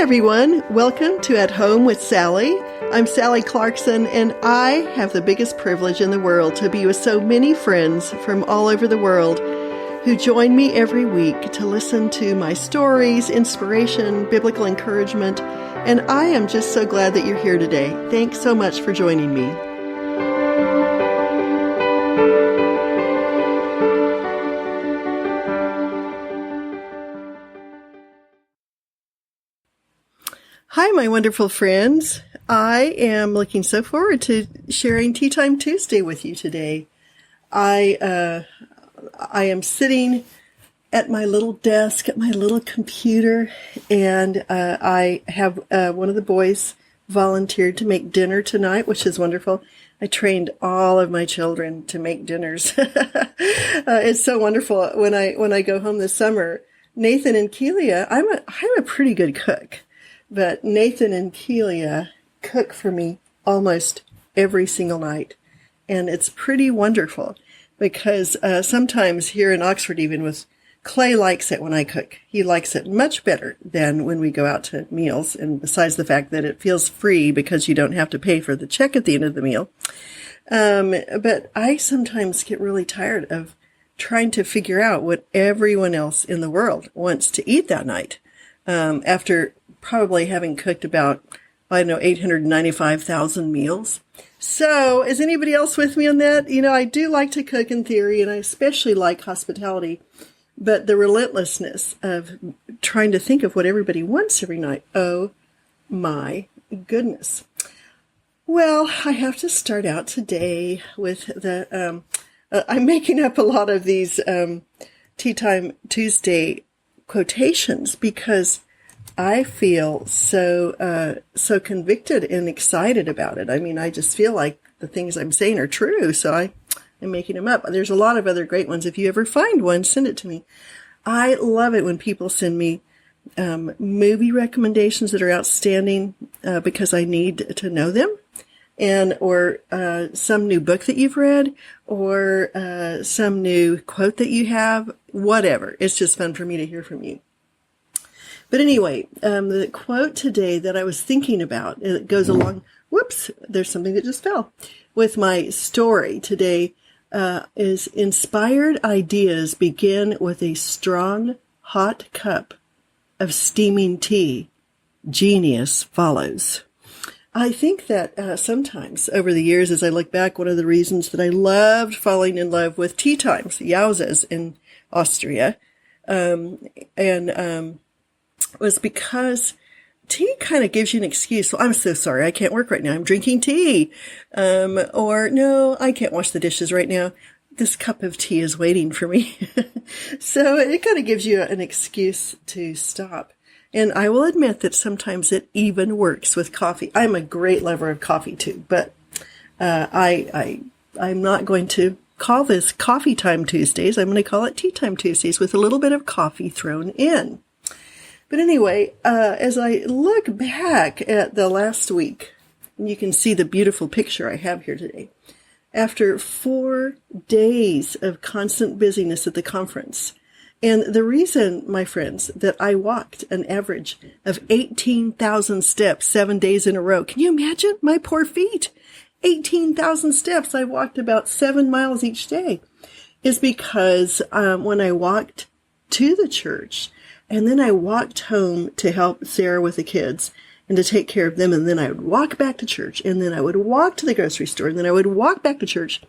everyone. Welcome to At Home with Sally. I'm Sally Clarkson, and I have the biggest privilege in the world to be with so many friends from all over the world who join me every week to listen to my stories, inspiration, biblical encouragement, and I am just so glad that you're here today. Thanks so much for joining me. Hi, my wonderful friends. I am looking so forward to sharing Tea Time Tuesday with you today. I am sitting at my little desk, at my little computer, and I have one of the boys volunteered to make dinner tonight, which is wonderful. I trained all of my children to make dinners. It's so wonderful when I go home this summer. Nathan and Kelia, I'm a pretty good cook. But Nathan and Kelia cook for me almost every single night. And it's pretty wonderful because sometimes here in Oxford, even with Clay likes it when I cook. He likes it much better than when we go out to meals. And besides the fact that it feels free because you don't have to pay for the check at the end of the meal. But I sometimes get really tired of trying to figure out what everyone else in the world wants to eat that night. After probably having cooked about, 895,000 meals. So is anybody else with me on that? I do like to cook in theory, and I especially like hospitality, but the relentlessness of trying to think of what everybody wants every night. Oh my goodness. Well, I have to start out today with I'm making up a lot of these Tea Time Tuesday quotations because I feel so convicted and excited about it. I just feel like the things I'm saying are true, so I'm making them up. There's a lot of other great ones. If you ever find one, send it to me. I love it when people send me movie recommendations that are outstanding because I need to know them, or some new book that you've read, or some new quote that you have, whatever. It's just fun for me to hear from you. But anyway, the quote today that I was thinking about, it goes along, whoops, there's something that just fell, with my story today, is inspired ideas begin with a strong, hot cup of steaming tea. Genius follows. I think that sometimes over the years, as I look back, one of the reasons that I loved falling in love with tea times, Jauses in Austria, was because tea kind of gives you an excuse. Well, I'm so sorry, I can't work right now. I'm drinking tea. Or no, I can't wash the dishes right now. This cup of tea is waiting for me. So it kind of gives you an excuse to stop. And I will admit that sometimes it even works with coffee. I'm a great lover of coffee too, but I'm not going to call this Coffee Time Tuesdays. I'm going to call it Tea Time Tuesdays with a little bit of coffee thrown in. But anyway, as I look back at the last week, you can see the beautiful picture I have here today. After 4 days of constant busyness at the conference, and the reason, my friends, that I walked an average of 18,000 steps 7 days in a row. Can you imagine my poor feet? 18,000 steps. I walked about 7 miles each day. Is because when I walked to the church, and then I walked home to help Sarah with the kids and to take care of them. And then I would walk back to church. And then I would walk to the grocery store. And then I would walk back to church.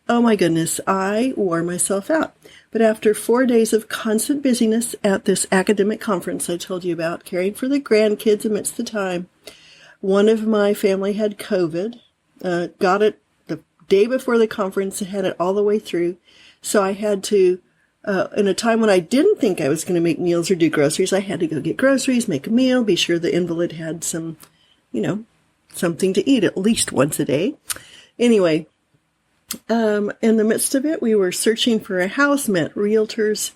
Oh my goodness, I wore myself out. But after 4 days of constant busyness at this academic conference I told you about, caring for the grandkids amidst the time, one of my family had COVID, got it the day before the conference, had it all the way through. So I had to in a time when I didn't think I was going to make meals or do groceries, I had to go get groceries, make a meal, be sure the invalid had some, something to eat at least once a day. Anyway, in the midst of it, we were searching for a house, met realtors,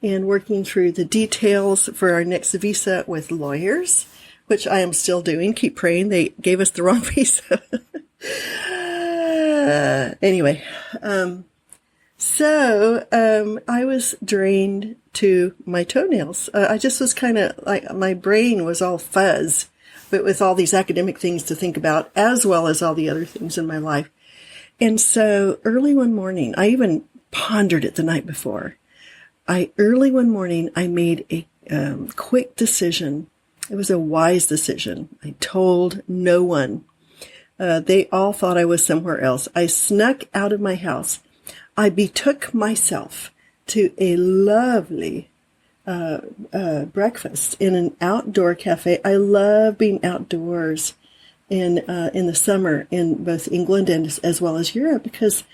and working through the details for our next visa with lawyers, which I am still doing. Keep praying. They gave us the wrong visa. Anyway, So I was drained to my toenails. I just was kind of like, my brain was all fuzz, but with all these academic things to think about, as well as all the other things in my life. And so early one morning, I even pondered it the night before. Early one morning, I made a quick decision. It was a wise decision. I told no one. They all thought I was somewhere else. I snuck out of my house. I betook myself to a lovely breakfast in an outdoor cafe. I love being outdoors in the summer in both England and as well as Europe because,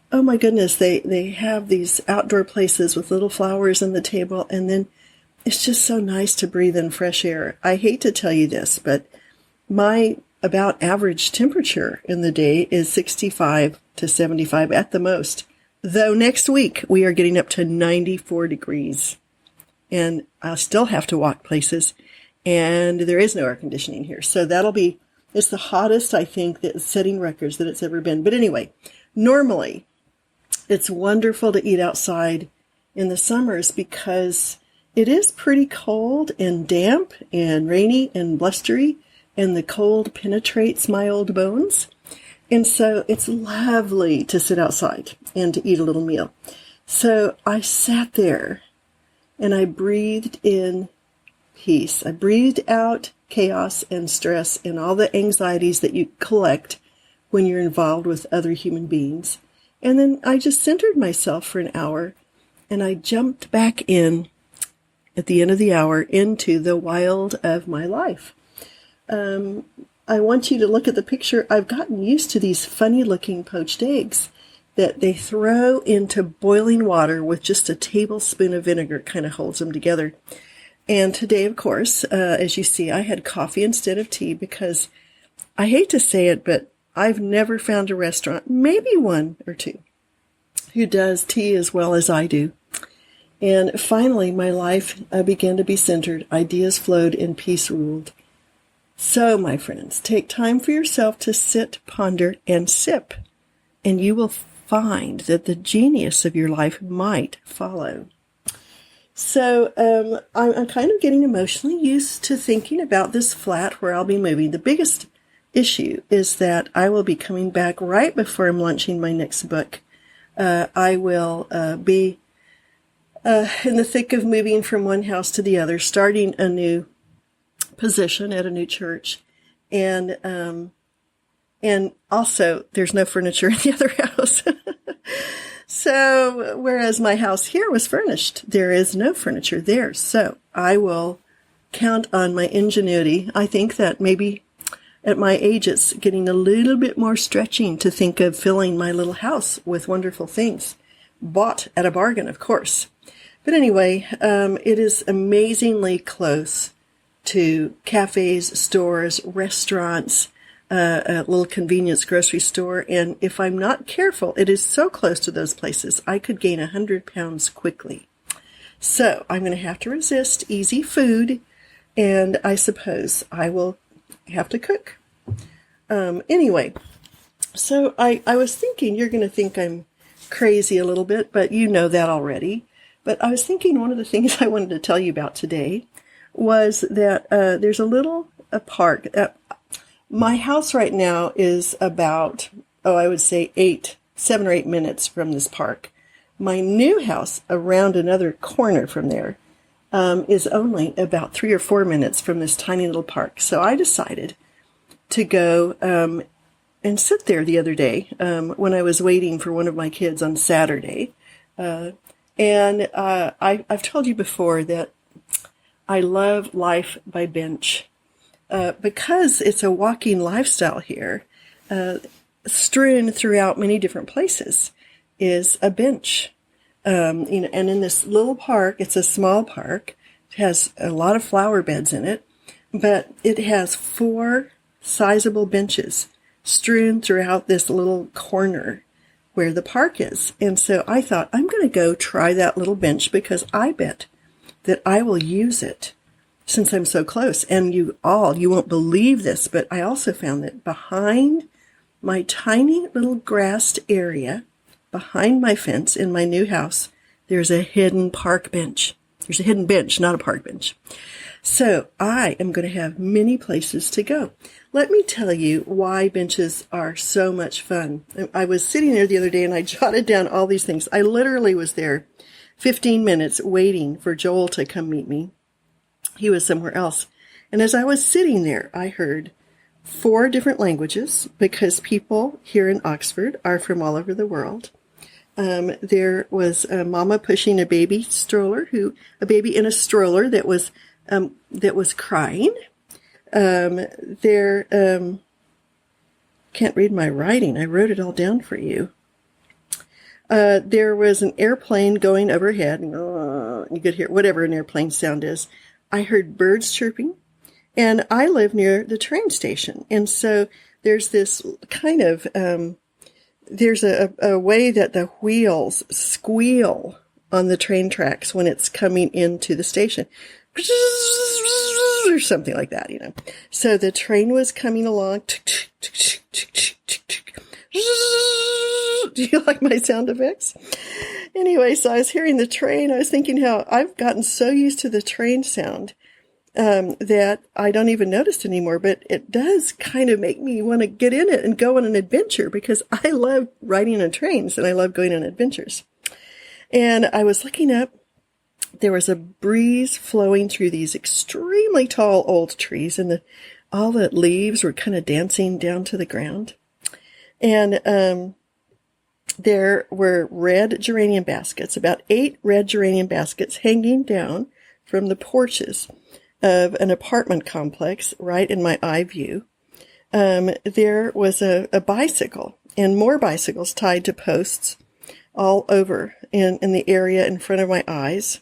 oh my goodness, they have these outdoor places with little flowers on the table, and then it's just so nice to breathe in fresh air. I hate to tell you this, but my about average temperature in the day is 65 to 75 at the most. Though next week we are getting up to 94 degrees. And I'll still have to walk places. And there is no air conditioning here. So it's the hottest, I think, that's setting records that it's ever been. But anyway, normally it's wonderful to eat outside in the summers because it is pretty cold and damp and rainy and blustery, and the cold penetrates my old bones. And so it's lovely to sit outside and to eat a little meal. So I sat there and I breathed in peace. I breathed out chaos and stress and all the anxieties that you collect when you're involved with other human beings. And then I just centered myself for an hour, and I jumped back in at the end of the hour into the wild of my life. I want you to look at the picture. I've gotten used to these funny-looking poached eggs that they throw into boiling water with just a tablespoon of vinegar. It kind of holds them together. And today, of course, as you see, I had coffee instead of tea because I hate to say it, but I've never found a restaurant, maybe one or two, who does tea as well as I do. And finally, my life began to be centered. Ideas flowed and peace ruled. So, my friends, take time for yourself to sit, ponder, and sip, and you will find that the genius of your life might follow. So, I'm kind of getting emotionally used to thinking about this flat where I'll be moving. The biggest issue is that I will be coming back right before I'm launching my next book. I will be in the thick of moving from one house to the other, starting a new position at a new church, and also there's no furniture in the other house. So whereas my house here was furnished, there is no furniture there. So I will count on my ingenuity. I think that maybe at my age it's getting a little bit more stretching to think of filling my little house with wonderful things, bought at a bargain, of course. But anyway, it is amazingly close to cafes, stores, restaurants, a little convenience grocery store. And if I'm not careful, it is so close to those places, I could gain 100 pounds quickly. So I'm going to have to resist easy food, and I suppose I will have to cook. Anyway, so I was thinking, you're going to think I'm crazy a little bit, but you know that already. But I was thinking one of the things I wanted to tell you about today was that there's a park. My house right now is about, I would say 7 or 8 minutes from this park. My new house around another corner from there is only about 3 or 4 minutes from this tiny little park. So I decided to go and sit there the other day when I was waiting for one of my kids on Saturday. And I've told you before that I love life by bench because it's a walking lifestyle here. Strewn throughout many different places is a bench. And in this little park, it's a small park. It has a lot of flower beds in it, but it has 4 sizable benches strewn throughout this little corner where the park is. And so I thought, I'm going to go try that little bench because I bet that I will use it since I'm so close. And you won't believe this, but I also found that behind my tiny little grassed area behind my fence in my new house, there's a hidden park bench. There's a hidden bench, not a park bench. So I am going to have many places to go. Let me tell you why benches are so much fun. I was sitting there the other day and I jotted down all these things. I literally was there 15 minutes waiting for Joel to come meet me. He was somewhere else. And as I was sitting there, I heard 4 different languages because people here in Oxford are from all over the world. There was a mama pushing a baby a baby in a stroller that was crying. Can't read my writing. I wrote it all down for you. There was an airplane going overhead. You could hear whatever an airplane sound is. I heard birds chirping, and I live near the train station. And so there's this kind of, there's a way that the wheels squeal on the train tracks when it's coming into the station. Or something like that, So the train was coming along. Do you like my sound effects? Anyway, so I was hearing the train. I was thinking how I've gotten so used to the train sound that I don't even notice anymore. But it does kind of make me want to get in it and go on an adventure because I love riding on trains and I love going on adventures. And I was looking up. There was a breeze flowing through these extremely tall old trees, and all the leaves were kind of dancing down to the ground. And there were red geranium baskets, about 8 red geranium baskets hanging down from the porches of an apartment complex right in my eye view. There was a bicycle and more bicycles tied to posts all over in the area in front of my eyes.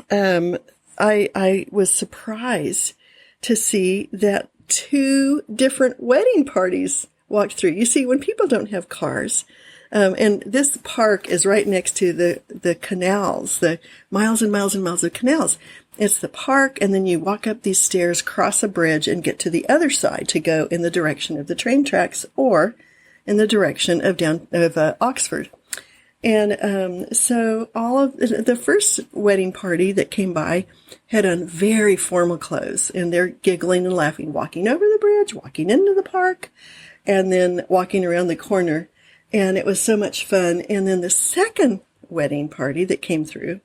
I was surprised to see that 2 different wedding parties walked through. You see, when people don't have cars, and this park is right next to the canals, the miles and miles and miles of canals. It's the park, and then you walk up these stairs, cross a bridge, and get to the other side to go in the direction of the train tracks or in the direction of Oxford. And so all of the first wedding party that came by had on very formal clothes, and they're giggling and laughing, walking over the bridge, walking into the park, and then walking around the corner. And it was so much fun. And then the second wedding party that came through,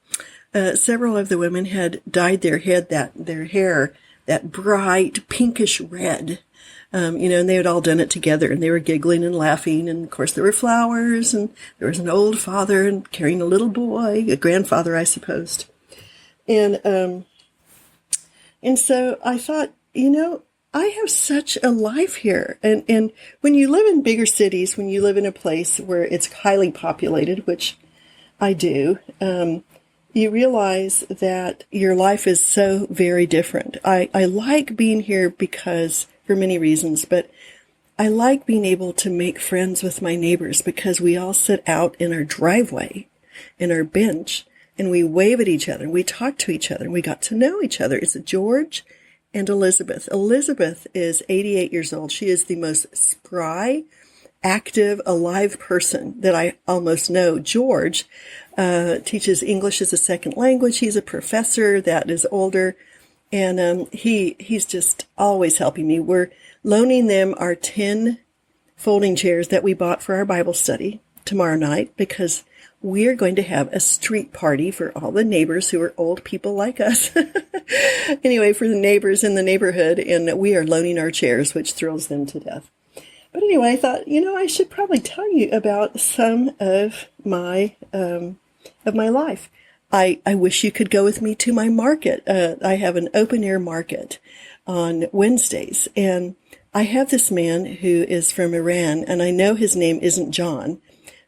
several of the women had dyed their hair that bright pinkish red. And they had all done it together, and they were giggling and laughing. And of course there were flowers, and there was an old father and carrying a little boy, a grandfather, I supposed. And so I thought, I have such a life here. And when you live in bigger cities, when you live in a place where it's highly populated, which I do, you realize that your life is so very different. I like being here because for many reasons, but I like being able to make friends with my neighbors because we all sit out in our driveway, in our bench, and we wave at each other, and we talk to each other, and we got to know each other. It's George and Elizabeth. Elizabeth is 88 years old. She is the most spry, active, alive person that I almost know. George teaches English as a second language. He's a professor that is older. And he's just always helping me. We're loaning them our 10 folding chairs that we bought for our Bible study tomorrow night because we're going to have a street party for all the neighbors who are old people like us. Anyway, for the neighbors in the neighborhood, and we are loaning our chairs, which thrills them to death. But anyway, I thought, I should probably tell you about some of my life. I wish you could go with me to my market. I have an open air market on Wednesdays, and I have this man who is from Iran, and I know his name isn't John,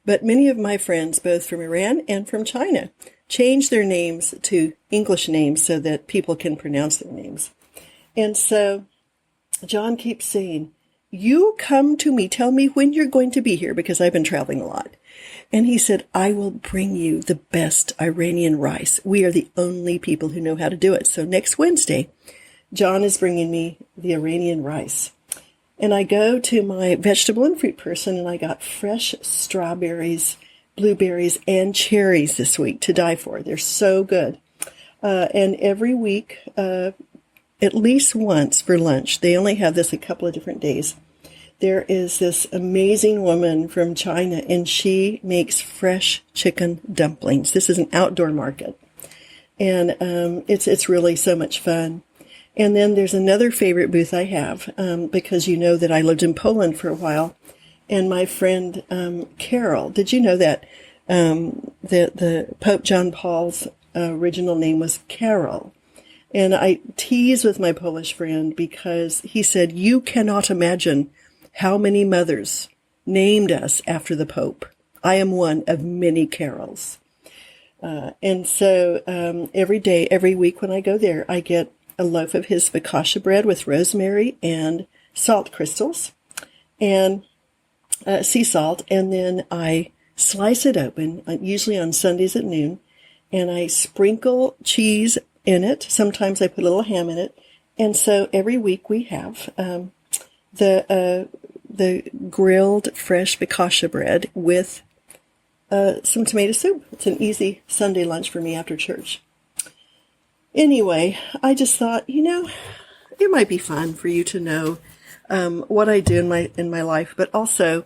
but many of my friends, both from Iran and from China, change their names to English names so that people can pronounce their names. And so John keeps saying, "You come to me, tell me when you're going to be here," because I've been traveling a lot. And he said, "I will bring you the best Iranian rice. We are the only people who know how to do it." So next Wednesday, John is bringing me the Iranian rice. And I go to my vegetable and fruit person, and I got fresh strawberries, blueberries, and cherries this week to die for. They're so good. And every week, at least once for lunch, they only have this a couple of different days. There is this amazing woman from China, and she makes fresh chicken dumplings. This is an outdoor market, and it's really so much fun. And then there's another favorite booth I have, because you know that I lived in Poland for a while, and my friend Carol. Did you know that the Pope John Paul's original name was Carol? And I tease with my Polish friend because he said, "You cannot imagine how many mothers named us after the Pope. I am one of many Carols." And so every day, every week when I go there, I get a loaf of his focaccia bread with rosemary and salt crystals and sea salt. And then I slice it open, usually on Sundays at noon, and I sprinkle cheese in it. Sometimes I put a little ham in it. And so every week we have the grilled fresh focaccia bread with some tomato soup. It's an easy Sunday lunch for me after church. Anyway, I just thought, it might be fun for you to know what I do in my life, but also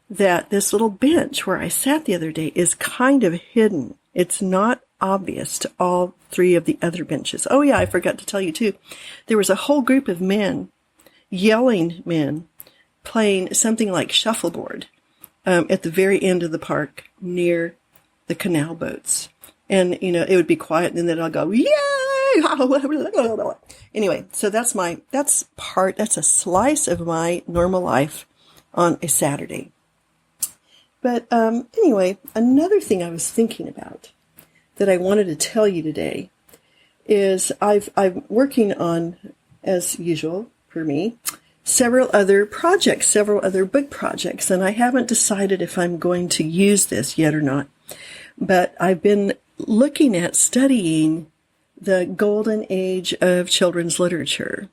that this little bench where I sat the other day is kind of hidden. It's not obvious to all three of the other benches. Oh yeah, I forgot to tell you too. There was a whole group of men, yelling men, playing something like shuffleboard at the very end of the park near the canal boats. And, it would be quiet, and then I'll go, yay! Anyway, so that's a slice of my normal life on a Saturday. But anyway, another thing I was thinking about that I wanted to tell you today is I'm working on, as usual for me, several other book projects, and I haven't decided if I'm going to use this yet or not. But I've been looking at studying the golden age of children's literature.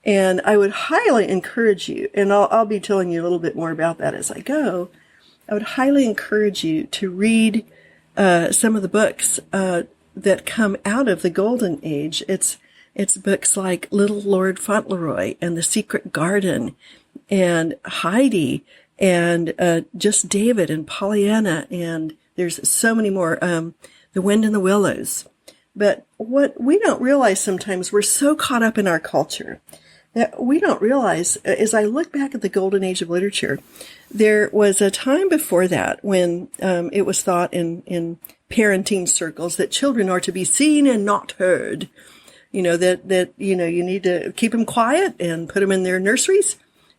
And I would highly encourage you, and I'll be telling you a little bit more about that as I go. I would highly encourage you to read some of the books that come out of the golden age. It's books like Little Lord Fauntleroy and The Secret Garden and Heidi and Just David and Pollyanna, and there's so many more, The Wind in the Willows. But what we don't realize sometimes, we're so caught up in our culture that we don't realize, as I look back at the golden age of literature, there was a time before that when it was thought in parenting circles that children are to be seen and not heard. That you need to keep them quiet and put them in their nurseries,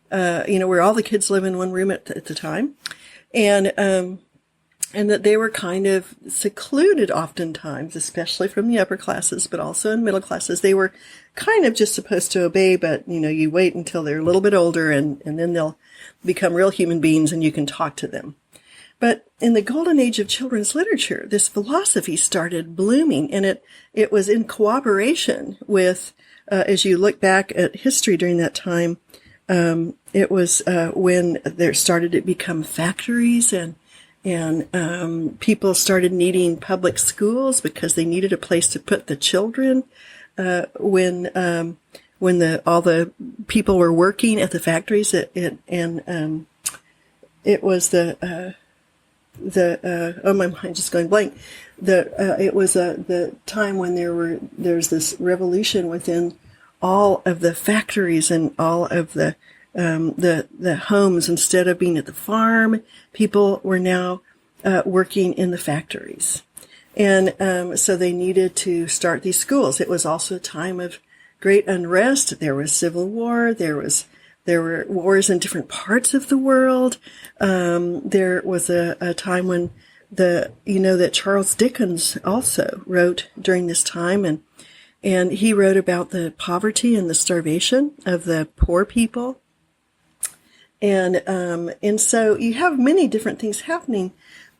where all the kids live in one room at the time. And that they were kind of secluded oftentimes, especially from the upper classes, but also in middle classes. They were kind of just supposed to obey, but, you wait until they're a little bit older and then they'll become real human beings and you can talk to them. But in the golden age of children's literature, this philosophy started blooming, and it was in cooperation with, as you look back at history during that time, it was when there started to become factories and people started needing public schools because they needed a place to put the children. When all the people were working at the factories, it was my mind just going blank. It was the time when there's this revolution within all of the factories and all of the homes. Instead of being at the farm, people were now working in the factories. And so they needed to start these schools. It was also a time of great unrest. There was civil war. There were wars in different parts of the world. There was a time when that Charles Dickens also wrote during this time, and he wrote about the poverty and the starvation of the poor people. And so you have many different things happening.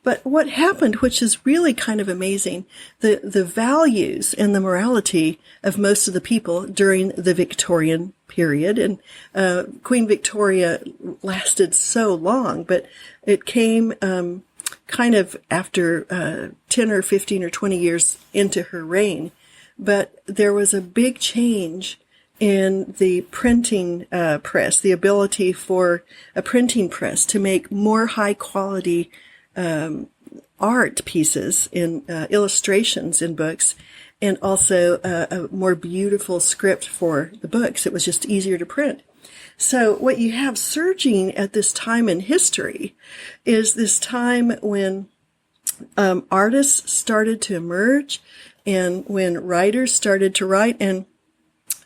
But what happened, which is really kind of amazing, the values and the morality of most of the people during the Victorian period, and Queen Victoria lasted so long, but it came kind of after 10 or 15 or 20 years into her reign. But there was a big change in the printing press, the ability for a printing press to make more high quality art pieces in illustrations in books, and also a more beautiful script for the books. It was just easier to print. So what you have surging at this time in history is this time when artists started to emerge and when writers started to write, and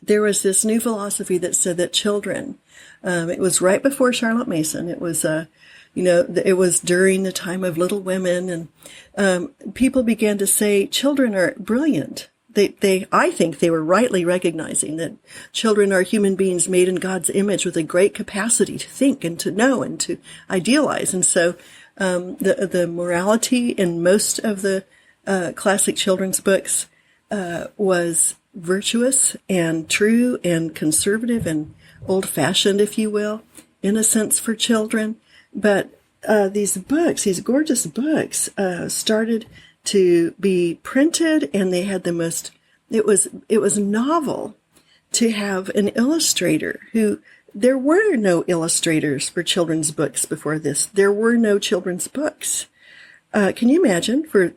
there was this new philosophy that said that children, it was right before Charlotte Mason. It was, it was during the time of Little Women, and people began to say children are brilliant. I think they were rightly recognizing that children are human beings made in God's image with a great capacity to think and to know and to idealize. And so, the morality in most of the classic children's books was virtuous and true and conservative and old-fashioned, if you will, in a sense for children. But these books, these gorgeous books, started to be printed, and they had the most, it was novel to have an illustrator who, there were no illustrators for children's books before this. There were no children's books. Can you imagine for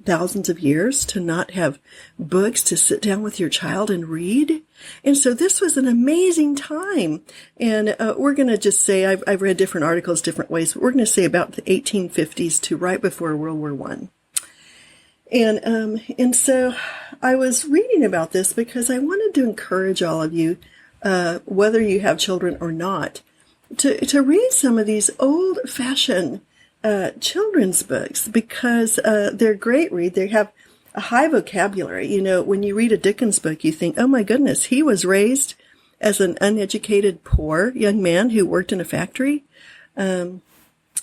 thousands of years to not have books to sit down with your child and read? And so this was an amazing time. And we're going to just say, I've read different articles different ways, but we're going to say about the 1850s to right before World War I. And so I was reading about this because I wanted to encourage all of you, whether you have children or not, to read some of these old-fashioned children's books, because they're great read. They have a high vocabulary. You know, when you read a Dickens book, you think, oh my goodness, he was raised as an uneducated, poor young man who worked in a factory. And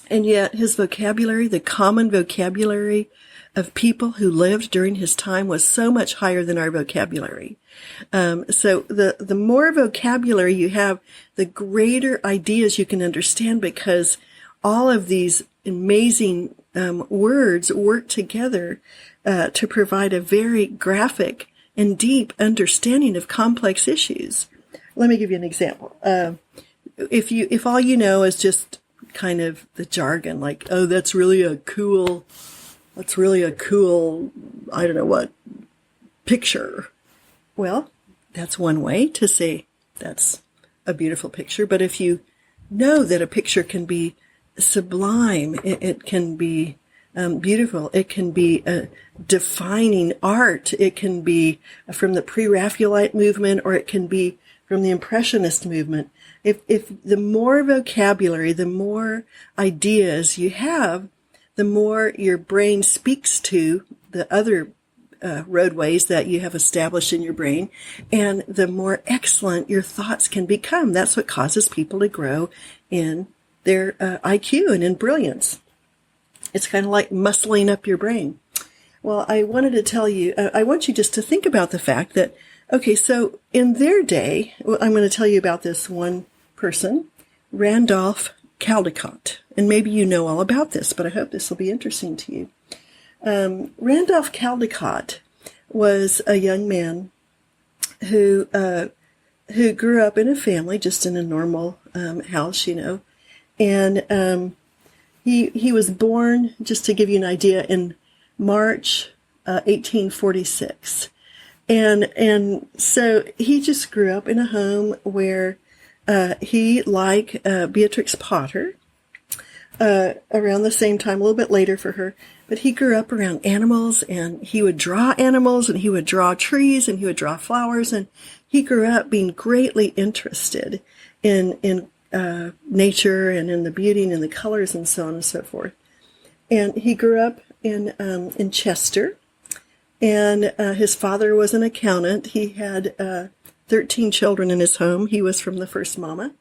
yet his vocabulary, the common vocabulary of people who lived during his time, was so much higher than our vocabulary. So the more vocabulary you have, the greater ideas you can understand, because all of these amazing words work together to provide a very graphic and deep understanding of complex issues. Let me give you an example. If all you know is just kind of the jargon, like, oh, that's really a cool, I don't know what, picture. Well, that's one way to say that's a beautiful picture. But if you know that a picture can be sublime, it can be beautiful, it can be defining art, it can be from the pre-Raphaelite movement, or it can be from the Impressionist movement. If the more vocabulary, the more ideas you have, the more your brain speaks to the other roadways that you have established in your brain, and the more excellent your thoughts can become. That's what causes people to grow in their IQ and in brilliance. It's kind of like muscling up your brain. Well, I wanted to tell you, I want you just to think about the fact that, okay, so in their day, I'm going to tell you about this one person, Randolph Caldecott. And maybe you know all about this, but I hope this will be interesting to you. Randolph Caldecott was a young man who grew up in a family, just in a normal house, you know. And he was born, just to give you an idea, in March 1846. And so he just grew up in a home where he, like Beatrix Potter, around the same time, a little bit later for her, but he grew up around animals, and he would draw animals, and he would draw trees, and he would draw flowers, and he grew up being greatly interested in nature and in the beauty and in the colors and so on and so forth. And he grew up in Chester, and his father was an accountant. He had 13 children in his home. He was from the first mama.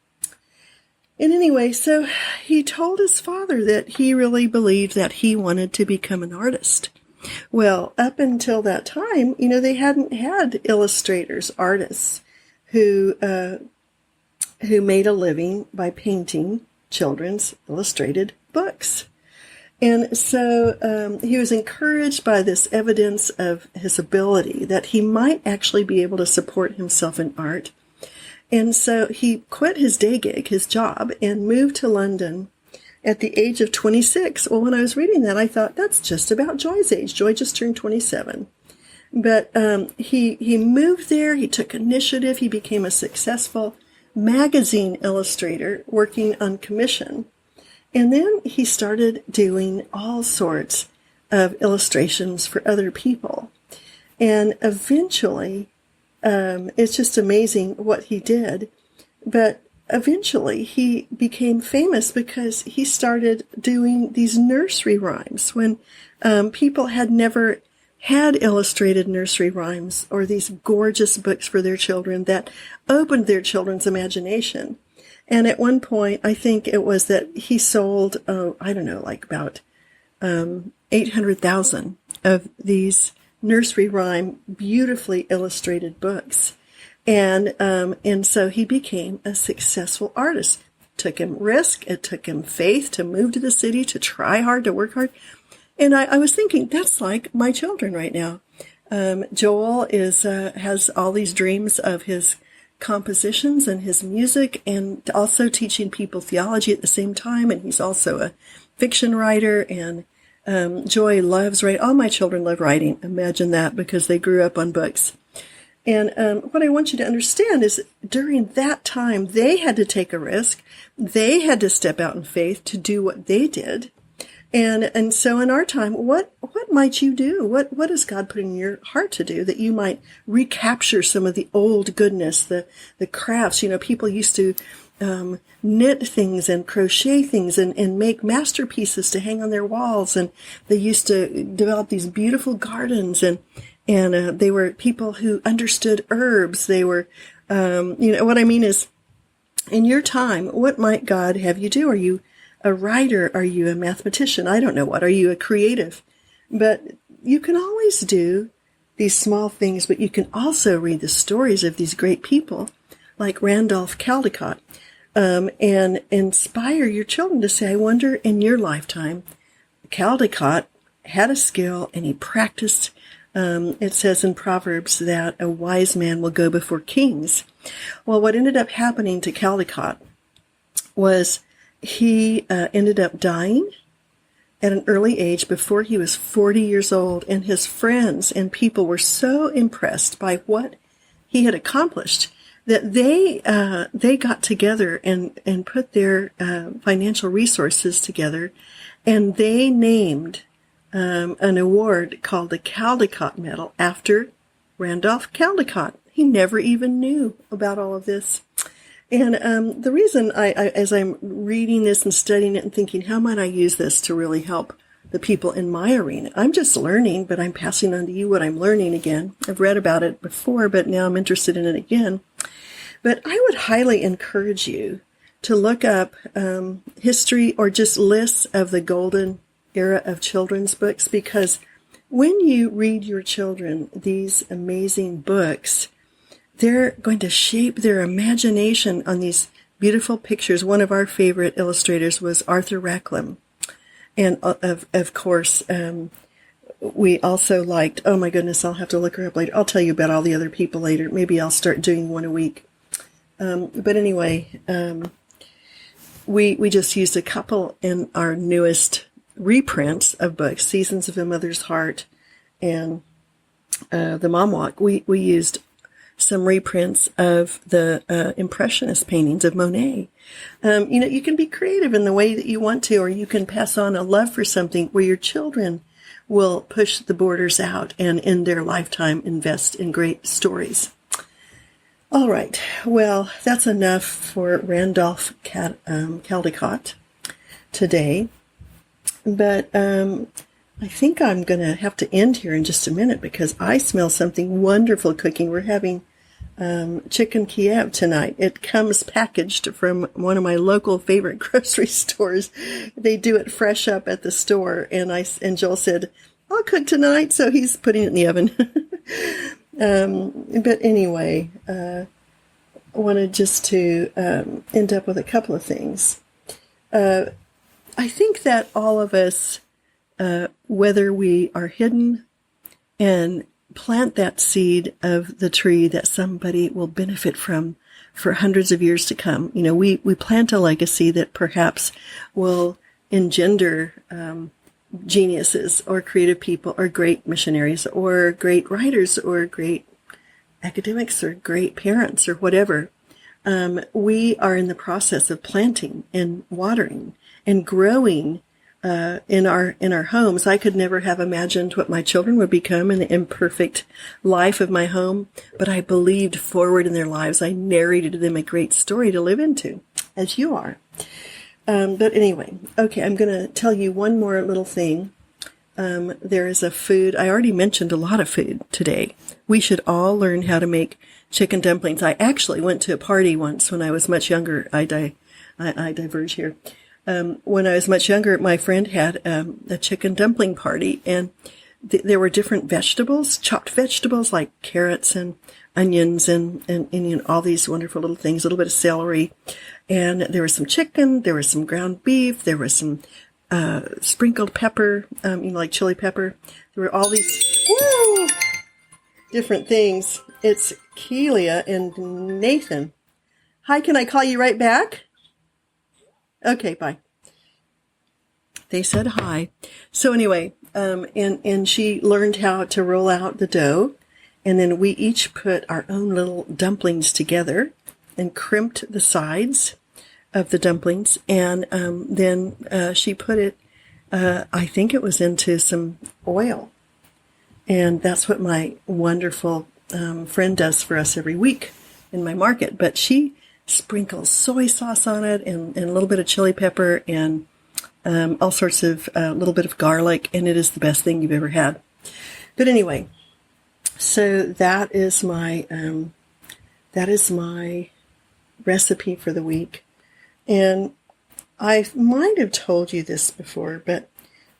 And anyway, so he told his father that he really believed that he wanted to become an artist. Well, up until that time, they hadn't had illustrators, artists who made a living by painting children's illustrated books. And so he was encouraged by this evidence of his ability, that he might actually be able to support himself in art. And so he quit his day gig, his job, and moved to London at the age of 26. Well, when I was reading that, I thought, that's just about Joy's age. Joy just turned 27. But he moved there. He took initiative. He became a successful magazine illustrator working on commission. And then he started doing all sorts of illustrations for other people. And eventually, it's just amazing what he did. But eventually he became famous because he started doing these nursery rhymes when people had never had illustrated nursery rhymes or these gorgeous books for their children that opened their children's imagination. And at one point, I think it was that he sold, like about 800,000 of these nursery rhyme, beautifully illustrated books. And so he became a successful artist. It took him risk. It took him faith to move to the city, to try hard, to work hard. And I was thinking, that's like my children right now. Joel has all these dreams of his compositions and his music, and also teaching people theology at the same time. And he's also a fiction writer, and Joy loves writing. All my children love writing. Imagine that, because they grew up on books. And what I want you to understand is during that time, they had to take a risk. They had to step out in faith to do what they did. And so in our time, what might you do? What has God put in your heart to do that you might recapture some of the old goodness, the crafts? People used to knit things and crochet things and make masterpieces to hang on their walls. And they used to develop these beautiful gardens, and they were people who understood herbs. They were, what I mean is, in your time, what might God have you do? Are you a writer? Are you a mathematician? I don't know what. Are you a creative? But you can always do these small things, but you can also read the stories of these great people like Randolph Caldecott, and inspire your children to say, I wonder in your lifetime, Caldecott had a skill and he practiced. It says in Proverbs that a wise man will go before kings. Well, what ended up happening to Caldecott was he ended up dying at an early age before he was 40 years old, and his friends and people were so impressed by what he had accomplished that they got together and put their financial resources together, and they named an award called the Caldecott Medal after Randolph Caldecott. He never even knew about all of this. And the reason I, as I'm reading this and studying it and thinking, how might I use this to really help the people in my arena? I'm just learning, but I'm passing on to you what I'm learning again. I've read about it before, but now I'm interested in it again. But I would highly encourage you to look up history or just lists of the golden era of children's books, because when you read your children these amazing books, they're going to shape their imagination on these beautiful pictures. One of our favorite illustrators was Arthur Rackham. And of course, we also liked, oh my goodness, I'll have to look her up later. I'll tell you about all the other people later. Maybe I'll start doing one a week. But anyway, we just used a couple in our newest reprints of books, Seasons of a Mother's Heart and The Mom Walk. We used some reprints of the Impressionist paintings of Monet. You can be creative in the way that you want to, or you can pass on a love for something where your children will push the borders out and in their lifetime invest in great stories. All right. Well, that's enough for Randolph Caldecott today. But I think I'm going to have to end here in just a minute because I smell something wonderful cooking. We're having chicken Kiev tonight. It comes packaged from one of my local favorite grocery stores. They do it fresh up at the store, and Joel said, "I'll cook tonight," so he's putting it in the oven. But anyway, I wanted just to end up with a couple of things. I think that all of us, whether we are hidden and plant that seed of the tree that somebody will benefit from for hundreds of years to come. We plant a legacy that perhaps will engender geniuses or creative people or great missionaries or great writers or great academics or great parents or whatever. We are in the process of planting and watering and growing in our homes. I could never have imagined what my children would become in the imperfect life of my home, but I believed forward in their lives. I narrated to them a great story to live into, as you are. But anyway, okay, I'm going to tell you one more little thing. There is a food. I already mentioned a lot of food today. We should all learn how to make chicken dumplings. I actually went to a party once when I was much younger. I diverge here. When I was much younger, my friend had a chicken dumpling party, and there were different vegetables, chopped vegetables like carrots and onions and all these wonderful little things, a little bit of celery. And there was some chicken, there was some ground beef, there was some sprinkled pepper, like chili pepper. There were all these different things. It's Kelia and Nathan. Hi, can I call you right back? Okay, bye. They said hi. So anyway, and she learned how to roll out the dough, and then we each put our own little dumplings together and crimped the sides of the dumplings, and then she put it, I think it was into some oil, and that's what my wonderful friend does for us every week in my market. But she sprinkles soy sauce on it and a little bit of chili pepper and all sorts of little bit of garlic, and it is the best thing you've ever had. But anyway, so that is my recipe for the week. And I might have told you this before, but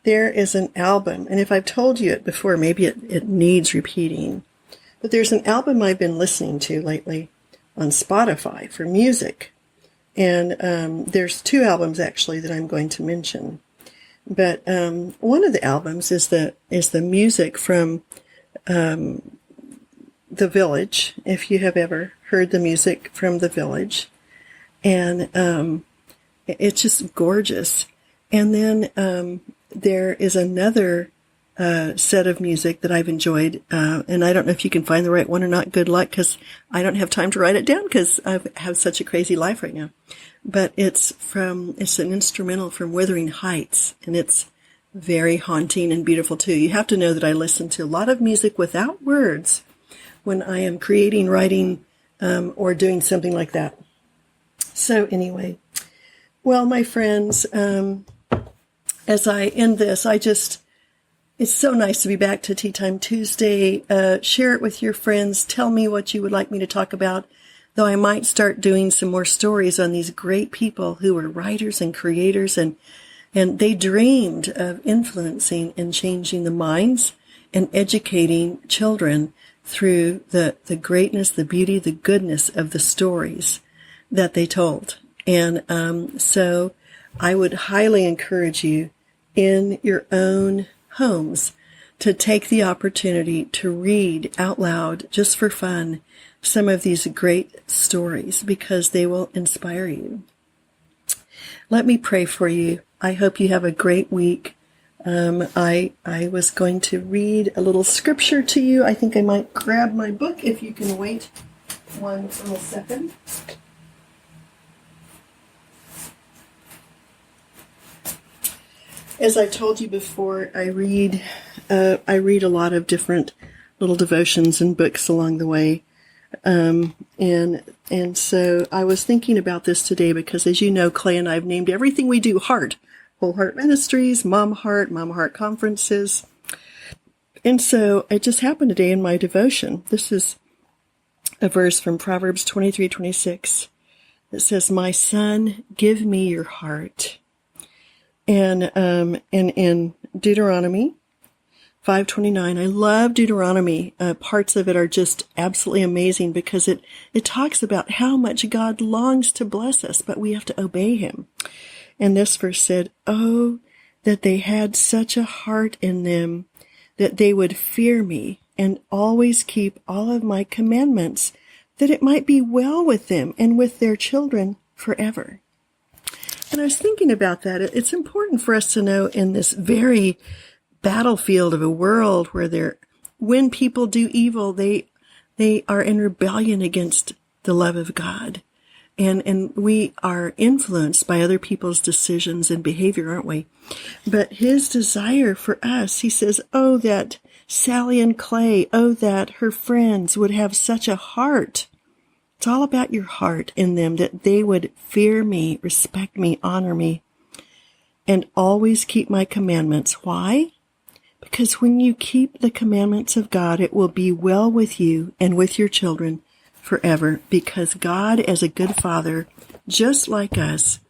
there is an album, and if I've told you it before, maybe it needs repeating. But there's an album I've been listening to lately on Spotify for music. And there's two albums actually that I'm going to mention. But one of the albums is the music from The Village, if you have ever heard the music from The Village. And it's just gorgeous. And then there is another set of music that I've enjoyed, and I don't know if you can find the right one or not. Good luck, because I don't have time to write it down because I have such a crazy life right now. But it's an instrumental from Wuthering Heights, and it's very haunting and beautiful too. You have to know that I listen to a lot of music without words when I am creating, writing, or doing something like that. So anyway, well, my friends, as I end this, it's so nice to be back to Tea Time Tuesday. Share it with your friends. Tell me what you would like me to talk about, though I might start doing some more stories on these great people who were writers and creators, and they dreamed of influencing and changing the minds and educating children through the greatness, the beauty, the goodness of the stories that they told. And so I would highly encourage you in your own homes to take the opportunity to read out loud, just for fun, some of these great stories, because they will inspire you. Let me pray for you. I hope you have a great week. I was going to read a little scripture to you. I think I might grab my book if you can wait one little second. As I told you before, I read a lot of different little devotions and books along the way, and so I was thinking about this today because, as you know, Clay and I have named everything we do Heart, Whole Heart Ministries, Mama Heart Conferences, and so it just happened today in my devotion. This is a verse from Proverbs 23:26 that says, "My son, give me your heart." And in Deuteronomy 5:29, I love Deuteronomy. Parts of it are just absolutely amazing because it talks about how much God longs to bless us, but we have to obey him. And this verse said, "Oh, that they had such a heart in them, that they would fear me and always keep all of my commandments, that it might be well with them and with their children forever." And I was thinking about that. It's important for us to know in this very battlefield of a world where when people do evil, they are in rebellion against the love of God. And we are influenced by other people's decisions and behavior, aren't we? But his desire for us, he says, "Oh, that Sally and Clay, oh, that her friends would have such a heart." It's all about your heart in them, that they would fear me, respect me, honor me, and always keep my commandments. Why? Because when you keep the commandments of God, it will be well with you and with your children forever. Because God, as a good father, just like us,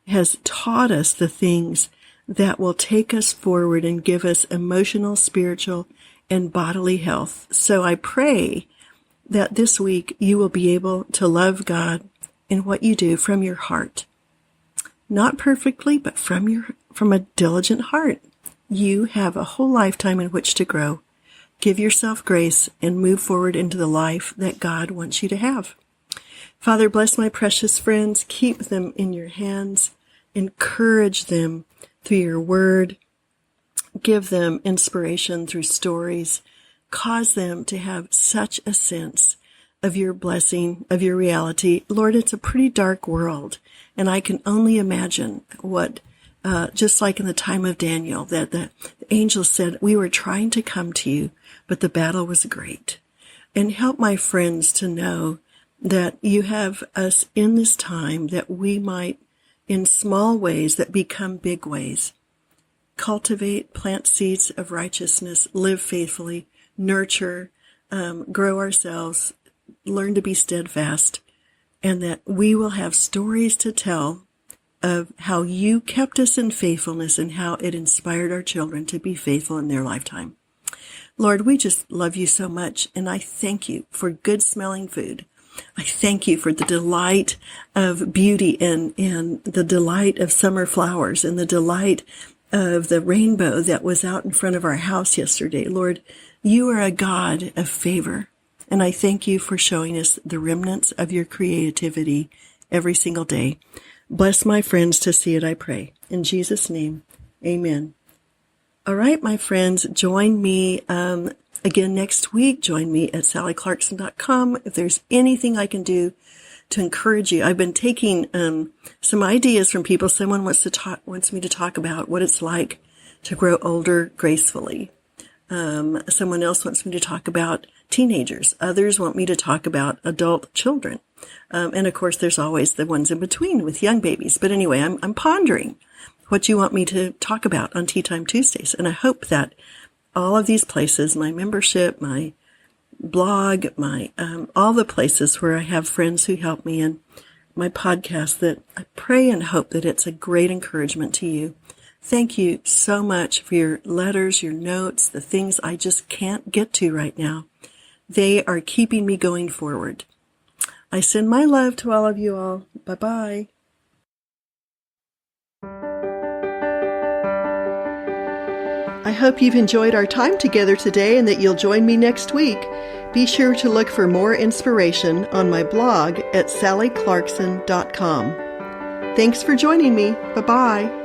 has taught us the things that will take us forward and give us emotional, spiritual, and bodily health. So I pray that this week you will be able to love God in what you do from your heart. Not perfectly, but from a diligent heart. You have a whole lifetime in which to grow. Give yourself grace and move forward into the life that God wants you to have. Father, bless my precious friends. Keep them in your hands. Encourage them through your word. Give them inspiration through stories. Cause them to have such a sense of your blessing, of your reality. Lord, it's a pretty dark world, and I can only imagine what just like in the time of Daniel, that the angel said, "We were trying to come to you, but the battle was great." And help my friends to know that you have us in this time that we might, in small ways that become big ways, cultivate, plant seeds of righteousness, live faithfully, nurture, grow ourselves, learn to be steadfast, and that we will have stories to tell of how you kept us in faithfulness and how it inspired our children to be faithful in their lifetime. Lord, we just love you so much, and I thank you for good-smelling food. I thank you for the delight of beauty and the delight of summer flowers and the delight of the rainbow that was out in front of our house yesterday. Lord, you are a God of favor, and I thank you for showing us the remnants of your creativity every single day. Bless my friends to see it, I pray. In Jesus' name, amen. All right, my friends, join me again next week. Join me at sallyclarkson.com. If there's anything I can do to encourage you, I've been taking some ideas from people. Someone wants me to talk about what it's like to grow older gracefully. Someone else wants me to talk about teenagers. Others want me to talk about adult children. And of course, there's always the ones in between with young babies. But anyway, I'm pondering what you want me to talk about on Tea Time Tuesdays. And I hope that all of these places, my membership, my blog, my all the places where I have friends who help me, and my podcast, that I pray and hope that it's a great encouragement to you. Thank you so much for your letters, your notes, the things I just can't get to right now. They are keeping me going forward. I send my love to all of you all. Bye-bye. I hope you've enjoyed our time together today and that you'll join me next week. Be sure to look for more inspiration on my blog at sallyclarkson.com. Thanks for joining me. Bye-bye.